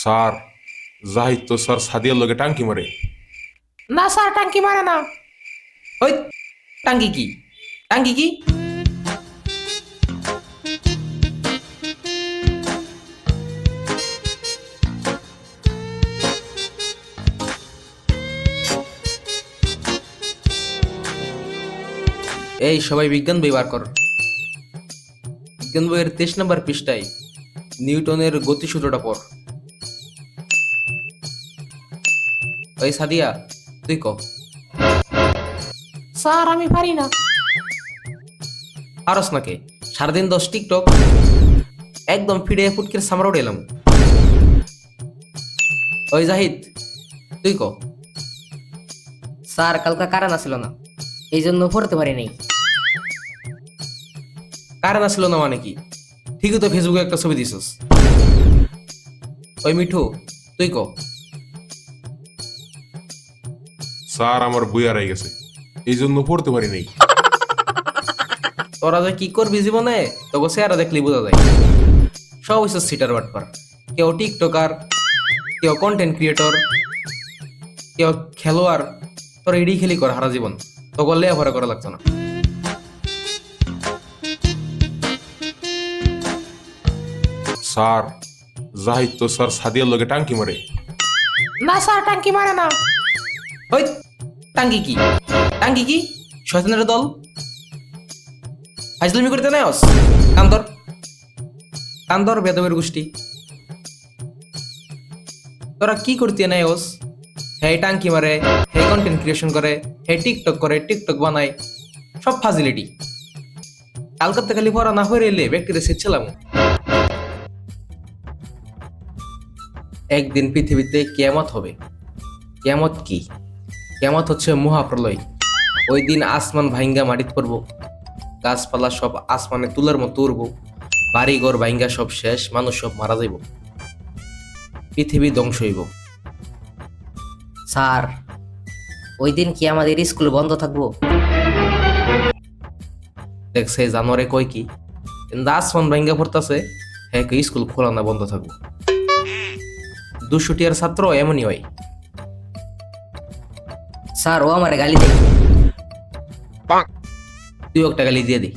Sir Zahid তো sir সাদিয়ার লগে টাঙ্কি মারে। না স্যার, টাঙ্কি মারে না। ওই টাঙ্কি কি? টাঙ্কি কি? এই সবাই বিজ্ঞান বই বার কর। বিজ্ঞান বইয়ের 23 নম্বর পৃষ্ঠায় নিউটনের গতিসূত্রটা পড়। ওই সাদিয়া, তুই ক। স্যার আমি পারি না। পারস নাকে? সারাদিন 10 টিকটক, একদম ফিরে ফুটকির সামরা উঠে এলাম। ওই জাহিদ, তুই ক। স্যার কালকে কারেন্ট আসছিল না, এই জন্য পড়তে পারি নাই। কারণ আসলো না মানে কি? ঠিকই তো ফেসবুকে একটা ছবি দিছিস। ওই মিঠু, তুই ক। স্যার আমার বই হারাই গেছে, এই জন্য পড়তে পারি নাই। তোরা যে কি করবি জীবনে তোকে চেহারা দেখলেই বোঝা যায়। সব হচ্ছে সিটার বাটপার। কেউ টিকটকার, কেউ কন্টেন্ট ক্রিয়েটর, কেউ খেলোয়াড়। তোরা এডি খেলি কর হারা জীবন, তোকে লেখাপড়া করা লাগতো না। স্যার জাহিদ তো স্যার সাদিয়ার লগে টাঙ্কি মারে। না স্যার, টাঙ্কি মারে না। ওই টাঙ্কি কি? টাঙ্কি কি? শয়তানের দল, ফাজলামি করতে নাই অস। কান্দর কান্দর বেদবের গোষ্ঠী। তোরা কি করতে নাই ওস? হে টাঙ্কি মারে, হে কন্টেন্ট ক্রিয়েশন করে, হে টিকটক করে, টিকটক বানায়, সব ফাজিলিটি। কালকাতে খালি পড়া না হয়ে এলে ব্যক্তিরা শিখছিলাম। একদিন পৃথিবীতে কিয়ামত হবে। কিয়ামত কি? কিয়ামত হচ্ছে মহাপ্রলয়। ওই দিন আসমান ভাইঙ্গা মাটিত পড়ব, গাছপালা সব আসমানে তুলার মতো উড়ব, বাড়ি ঘর ভাইঙ্গা সব শেষ, মানুষ সব মারা যাইব, পৃথিবী ধ্বংস হইব। স্যার ওই দিন কি আমাদের স্কুল বন্ধ থাকবো? দেখছে জানোয়ারে কয় কি? কিন্তু আসমান ভাইঙ্গা পড়তাছে, হ্যাঁ স্কুল খোলা না বন্ধ থাকবো। 200 টিয়ার ছাত্র এমনই হয়। স্যার ও আমার গালি দেয়। তুই একটা গালি দিয়ে দি।